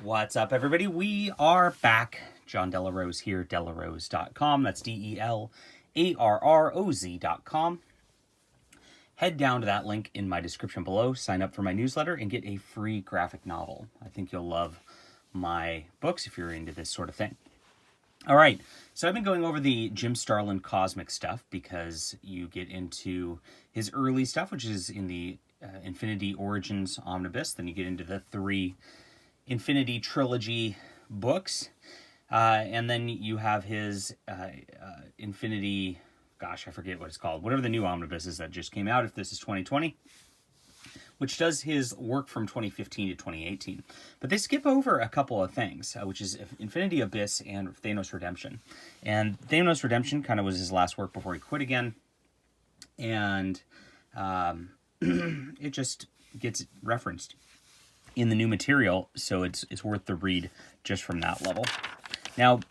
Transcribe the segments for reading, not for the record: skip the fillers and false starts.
What's up, everybody? We are back. John Delarose here, delarose.com. That's DELARROZ.com. Head down to that link in my description below, sign up for my newsletter, and get a free graphic novel. I think you'll love my books if you're into this sort of thing. All right, so I've been going over the Jim Starlin cosmic stuff because you get into his early stuff, which is in the Infinity Origins Omnibus. Then you get into the 3 Infinity Trilogy books, and then you have his Infinity, gosh, I forget what it's called, whatever the new omnibus is that just came out, if this is 2020, which does his work from 2015 to 2018. But they skip over a couple of things, which is Infinity Abyss and Thanos Redemption. And Thanos Redemption kind of was his last work before he quit again, and it just gets referenced in the new material, so it's worth the read just from that level. Now,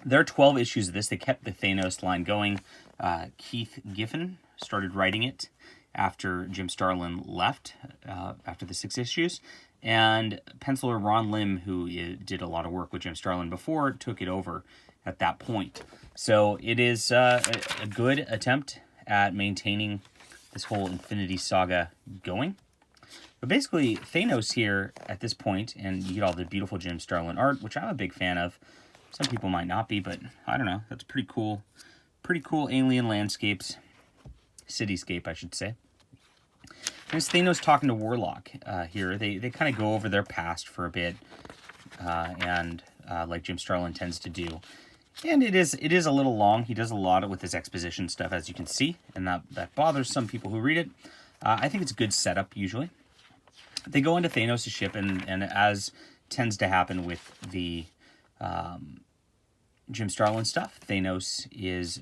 there are 12 issues of this. They kept the Thanos line going. Keith Giffen started writing it after Jim Starlin left, after the 6 issues. And penciler Ron Lim, who did a lot of work with Jim Starlin before, took it over at that point. So it is a good attempt at maintaining this whole Infinity Saga going. But basically, Thanos here at this point, and you get all the beautiful Jim Starlin art, which I'm a big fan of. Some people might not be, but I don't know. That's pretty cool. Pretty cool alien landscapes. Cityscape, I should say. And it's Thanos talking to Warlock here. They kind of go over their past for a bit, and like Jim Starlin tends to do. And it is a little long. He does a lot with his exposition stuff, as you can see, and that bothers some people who read it. I think it's a good setup, usually. They go into Thanos' ship, and as tends to happen with the Jim Starlin stuff, Thanos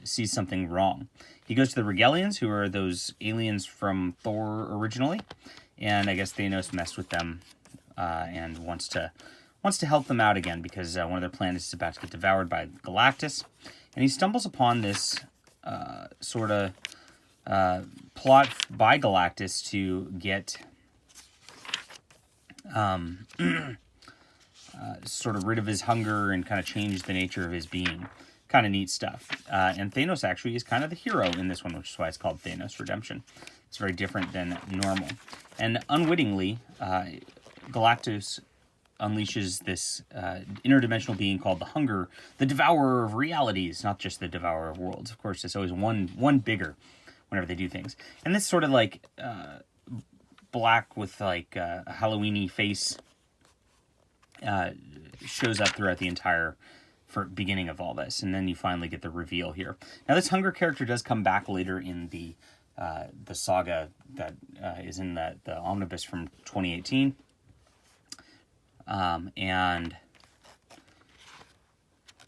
sees something wrong. He goes to the Regalians, who are those aliens from Thor originally, and I guess Thanos messed with them and wants to help them out again because one of their planets is about to get devoured by Galactus, and he stumbles upon this sort of plot by Galactus to get sort of rid of his hunger and kind of change the nature of his being. Kind of neat stuff. And Thanos actually is kind of the hero in this one, which is why it's called Thanos Redemption. It's very different than normal. And unwittingly, Galactus unleashes this interdimensional being called the Hunger, the Devourer of Realities, not just the Devourer of Worlds. Of course, it's always one bigger whenever they do things. And this sort of like black with like a Halloween-y face shows up throughout the entire beginning of all this, and then you finally get the reveal here. Now, this Hunger character does come back later in the saga that is in the omnibus from 2018, and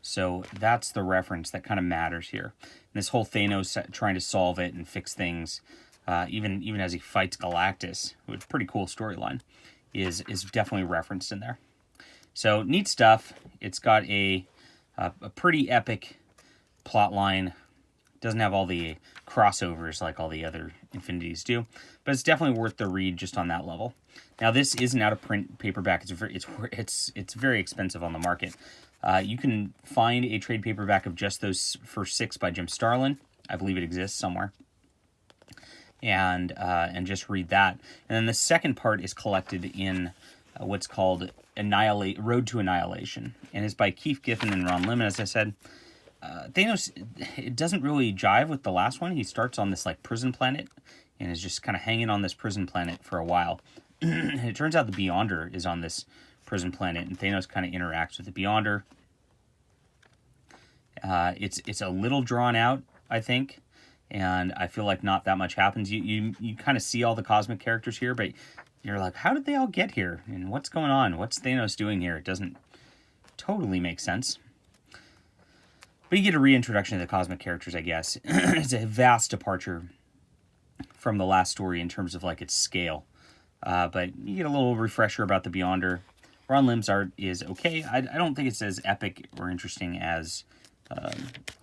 so that's the reference that kind of matters here. And this whole Thanos trying to solve it and fix things, even as he fights Galactus, which is a pretty cool storyline, is definitely referenced in there. So, neat stuff. It's got a pretty epic plot line. Doesn't have all the crossovers like all the other Infinities do, but it's definitely worth the read just on that level. Now, this is an out-of-print paperback. It's very expensive on the market. You can find a trade paperback of just those first 6 by Jim Starlin. I believe it exists somewhere. And just read that. And then the second part is collected in what's called Road to Annihilation, and is by Keith Giffen and Ron Lim. As I said, Thanos, it doesn't really jive with the last one. He starts on this like prison planet and is just kind of hanging on this prison planet for a while. And it turns out the Beyonder is on this prison planet, and Thanos kind of interacts with the Beyonder. It's a little drawn out, I think, and I feel like not that much happens. You kind of see all the cosmic characters here, but you're like, how did they all get here? And what's going on? What's Thanos doing here? It doesn't totally make sense. But you get a reintroduction to the cosmic characters, I guess. It's a vast departure from the last story in terms of like its scale. But you get a little refresher about the Beyonder. Ron Lim's art is okay. I don't think it's as epic or interesting as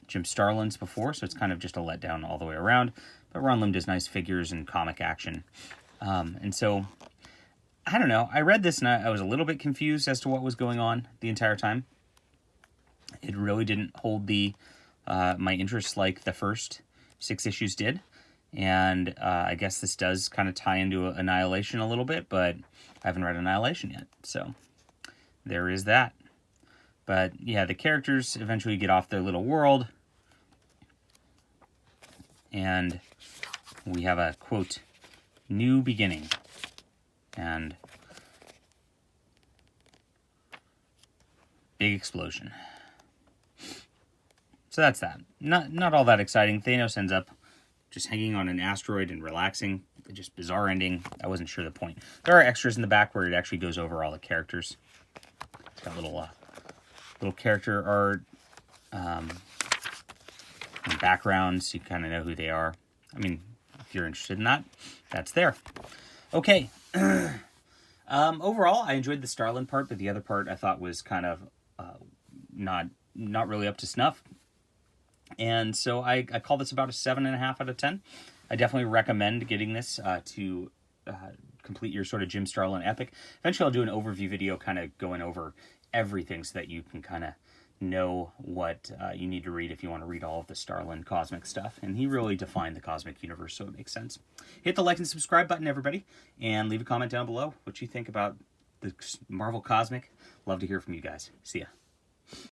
Jim Starlin's before, so it's kind of just a letdown all the way around. But Ron Lim does nice figures and comic action. And so I don't know. I read this and I was a little bit confused as to what was going on the entire time. It really didn't hold my interest like the first 6 issues did. And I guess this does kind of tie into Annihilation a little bit, but I haven't read Annihilation yet. So there is that. But yeah, the characters eventually get off their little world. And we have a, quote, new beginning. And big explosion. So that's that. Not all that exciting. Thanos ends up just hanging on an asteroid and relaxing. Just bizarre ending. I wasn't sure the point. There are extras in the back where it actually goes over all the characters. It's got little character art, and backgrounds. You kind of know who they are. I mean, if you're interested in that, that's there. Okay. Overall, I enjoyed the Starlin part, but the other part I thought was kind of not really up to snuff. And so I call this about a 7.5 out of 10. I definitely recommend getting this to complete your sort of Jim Starlin epic. Eventually I'll do an overview video kind of going over everything so that you can kind of know what you need to read if you want to read all of the Starlin cosmic stuff. And he really defined the cosmic universe, so it makes sense. Hit the like and subscribe button, everybody, and leave a comment down below what you think about the Marvel Cosmic. Love to hear from you guys. See ya.